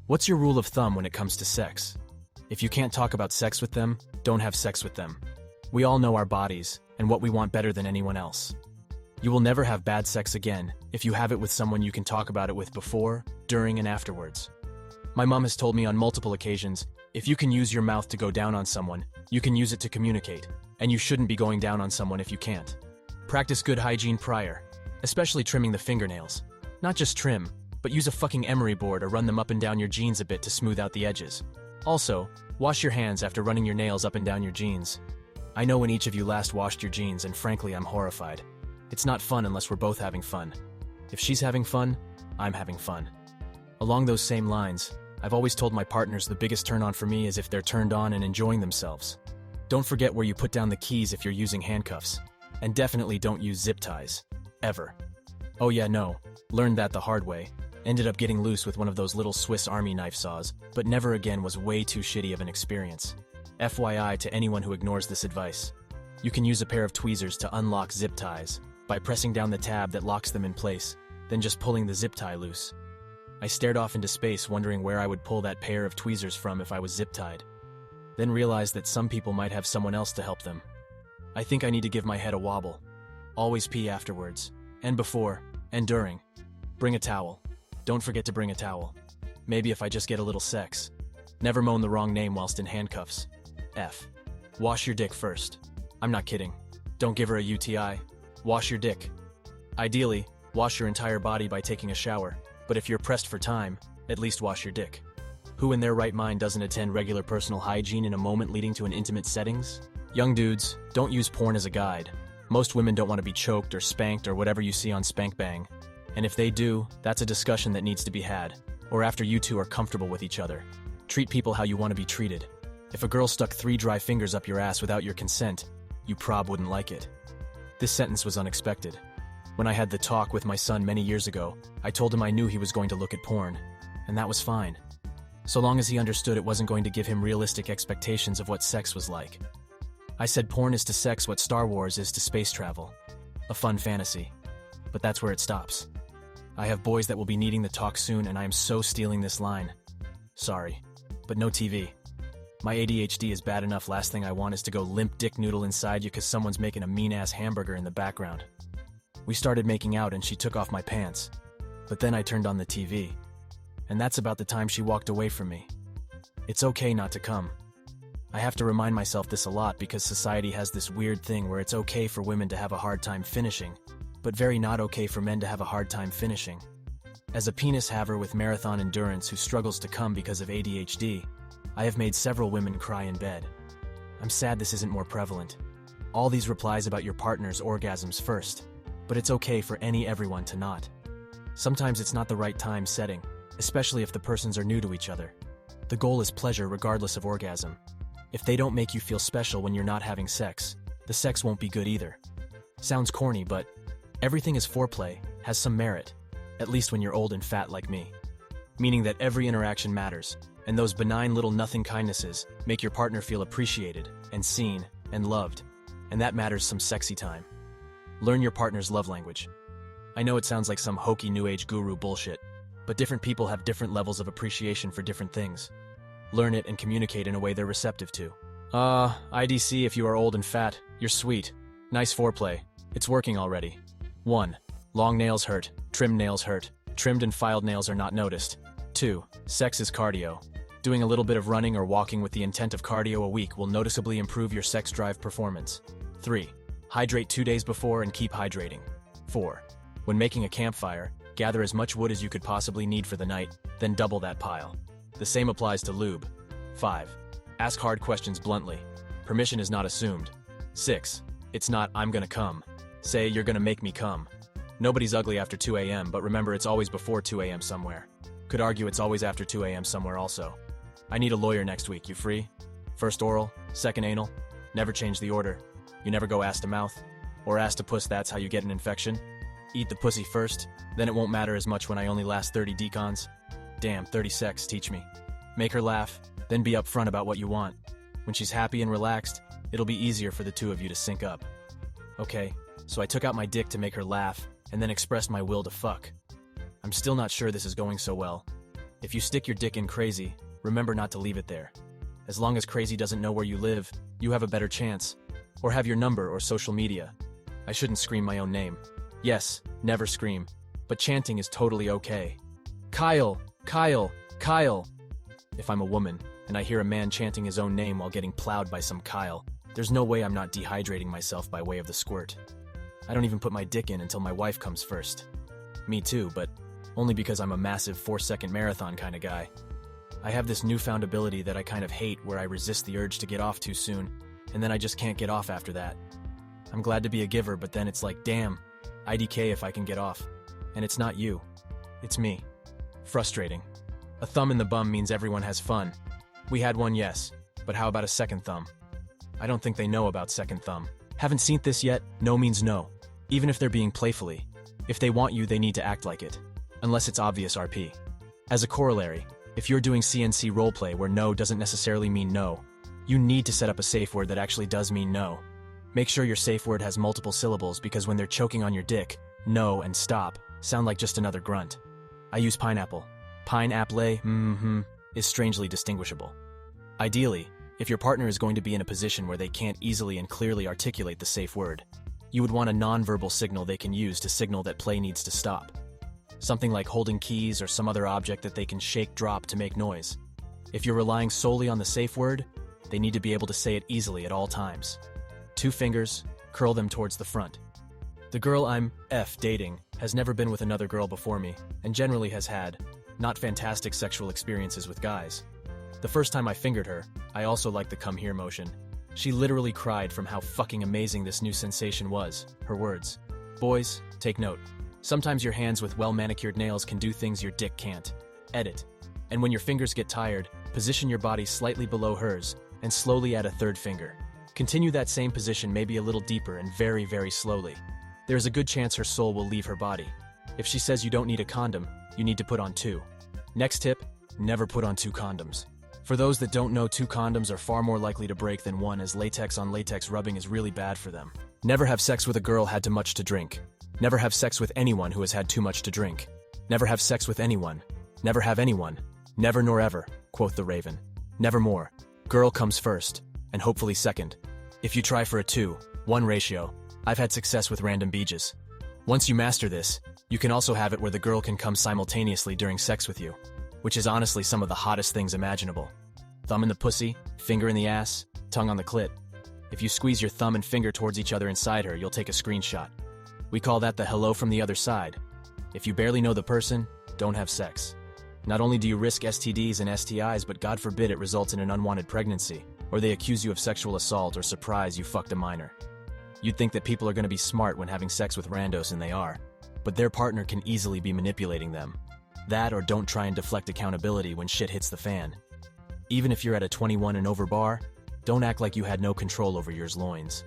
What's your rule of thumb when it comes to sex? If you can't talk about sex with them, don't have sex with them. We all know our bodies and what we want better than anyone else. You will never have bad sex again if you have it with someone you can talk about it with before, during, and afterwards. My mom has told me on multiple occasions, if you can use your mouth to go down on someone, you can use it to communicate, and you shouldn't be going down on someone if you can't. Practice good hygiene prior, especially trimming the fingernails. Not just trim, but use a fucking emery board or run them up and down your jeans a bit to smooth out the edges. Also, wash your hands after running your nails up and down your jeans. I know when each of you last washed your jeans, and frankly, I'm horrified. It's not fun unless we're both having fun. If she's having fun, I'm having fun. Along those same lines, I've always told my partners the biggest turn-on for me is if they're turned on and enjoying themselves. Don't forget where you put down the keys if you're using handcuffs. And definitely don't use zip ties. Ever. Oh yeah, no. Learned that the hard way. Ended up getting loose with one of those little Swiss Army knife saws, but never again was way too shitty of an experience. FYI to anyone who ignores this advice. You can use a pair of tweezers to unlock zip ties by pressing down the tab that locks them in place, then just pulling the zip tie loose. I stared off into space wondering where I would pull that pair of tweezers from if I was zip tied. Then realized that some people might have someone else to help them. I think I need to give my head a wobble. Always pee afterwards, and before, and during. Bring a towel. Don't forget to bring a towel. Maybe if I just get a little sex. Never moan the wrong name whilst in handcuffs. F. Wash your dick first. I'm not kidding. Don't give her a UTI. Wash your dick. Ideally, wash your entire body by taking a shower, but if you're pressed for time, at least wash your dick. Who in their right mind doesn't attend regular personal hygiene in a moment leading to an intimate settings? Young dudes, don't use porn as a guide. Most women don't want to be choked or spanked or whatever you see on Spank Bang. And if they do, that's a discussion that needs to be had, or after you two are comfortable with each other. Treat people how you want to be treated. If a girl stuck 3 dry fingers up your ass without your consent, you prob wouldn't like it. This sentence was unexpected. When I had the talk with my son many years ago, I told him I knew he was going to look at porn, and that was fine. So long as he understood it wasn't going to give him realistic expectations of what sex was like. I said porn is to sex what Star Wars is to space travel. A fun fantasy. But that's where it stops. I have boys that will be needing the talk soon, and I am so stealing this line. Sorry, but no TV. My ADHD is bad enough. Last thing I want is to go limp dick noodle inside you because someone's making a mean-ass hamburger in the background. We started making out and she took off my pants. But then I turned on the TV. And that's about the time she walked away from me. It's okay not to come. I have to remind myself this a lot because society has this weird thing where it's okay for women to have a hard time finishing, but very not okay for men to have a hard time finishing. As a penis haver with marathon endurance who struggles to come because of ADHD, I have made several women cry in bed. I'm sad this isn't more prevalent. All these replies about your partner's orgasms first, but it's okay for everyone to not. Sometimes it's not the right time setting, especially if the persons are new to each other. The goal is pleasure regardless of orgasm. If they don't make you feel special when you're not having sex, the sex won't be good either. Sounds corny, but everything is foreplay, has some merit, at least when you're old and fat like me. Meaning that every interaction matters, and those benign little nothing kindnesses make your partner feel appreciated, and seen, and loved, and that matters some sexy time. Learn your partner's love language. I know it sounds like some hokey new age guru bullshit, but different people have different levels of appreciation for different things. Learn it and communicate in a way they're receptive to. IDC if you are old and fat, you're sweet. Nice foreplay. It's working already. 1. Long nails hurt, trimmed nails hurt. Trimmed and filed nails are not noticed. 2. Sex is cardio. Doing a little bit of running or walking with the intent of cardio a week will noticeably improve your sex drive performance. 3. Hydrate 2 days before and keep hydrating. 4. When making a campfire, gather as much wood as you could possibly need for the night, then double that pile. The same applies to lube. 5. Ask hard questions bluntly. Permission is not assumed. 6. It's not, I'm gonna come. Say, you're gonna make me come. Nobody's ugly after 2 a.m., but remember it's always before 2 a.m. somewhere. Could argue it's always after 2 a.m. somewhere also. I need a lawyer next week, you free? First oral, second anal. Never change the order. You never go ass to mouth. Or ass to puss, that's how you get an infection. Eat the pussy first, then it won't matter as much when I only last 30 decons. Damn, 30 secs, teach me. Make her laugh, then be upfront about what you want. When she's happy and relaxed, it'll be easier for the two of you to sync up. Okay, so I took out my dick to make her laugh, and then expressed my will to fuck. I'm still not sure this is going so well. If you stick your dick in crazy, remember not to leave it there. As long as crazy doesn't know where you live, you have a better chance. Or have your number or social media. I shouldn't scream my own name. Yes, never scream. But chanting is totally okay. Kyle! Kyle! Kyle! If I'm a woman, and I hear a man chanting his own name while getting plowed by some Kyle, there's no way I'm not dehydrating myself by way of the squirt. I don't even put my dick in until my wife comes first. Me too, but only because I'm a massive 4-second marathon kind of guy. I have this newfound ability that I kind of hate where I resist the urge to get off too soon, and then I just can't get off after that. I'm glad to be a giver, but then it's like, damn, IDK if I can get off. And it's not you. It's me. Frustrating. A thumb in the bum means everyone has fun. We had one, yes, but how about a second thumb? I don't think they know about second thumb. Haven't seen this yet? No means no. Even if they're being playfully. If they want you, they need to act like it. Unless it's obvious RP. As a corollary, if you're doing CNC roleplay where no doesn't necessarily mean no, you need to set up a safe word that actually does mean no. Make sure your safe word has multiple syllables because when they're choking on your dick, no and stop sound like just another grunt. I use pineapple. Pineapple, is strangely distinguishable. Ideally, if your partner is going to be in a position where they can't easily and clearly articulate the safe word, you would want a non-verbal signal they can use to signal that play needs to stop. Something like holding keys or some other object that they can shake drop to make noise. If you're relying solely on the safe word, they need to be able to say it easily at all times. 2 fingers, curl them towards the front. The girl I'm dating has never been with another girl before me, and generally has had not fantastic sexual experiences with guys. The first time I fingered her, I also liked the come here motion. She literally cried from how fucking amazing this new sensation was. Her words. Boys, take note. Sometimes your hands with well-manicured nails can do things your dick can't. Edit. And when your fingers get tired, position your body slightly below hers, and slowly add a 3rd finger. Continue that same position maybe a little deeper and very, very slowly. There is a good chance her soul will leave her body. If she says you don't need a condom, you need to put on 2. Next tip, never put on 2 condoms. For those that don't know, 2 condoms are far more likely to break than 1 as latex on latex rubbing is really bad for them. Never have sex with a girl had too much to drink. Never have sex with anyone who has had too much to drink. Never have sex with anyone. Never have anyone. Never nor ever, quoth the raven. Nevermore. Girl comes first, and hopefully second. If you try for a 2:1 ratio, I've had success with random beaches. Once you master this, you can also have it where the girl can come simultaneously during sex with you, which is honestly some of the hottest things imaginable. Thumb in the pussy, finger in the ass, tongue on the clit. If you squeeze your thumb and finger towards each other inside her, you'll take a screenshot. We call that the hello from the other side. If you barely know the person, don't have sex. Not only do you risk STDs and STIs, but God forbid it results in an unwanted pregnancy, or they accuse you of sexual assault or surprise you fucked a minor. You'd think that people are going to be smart when having sex with randos, and they are, but their partner can easily be manipulating them. That or don't try and deflect accountability when shit hits the fan. Even if you're at a 21 and over bar, don't act like you had no control over your loins.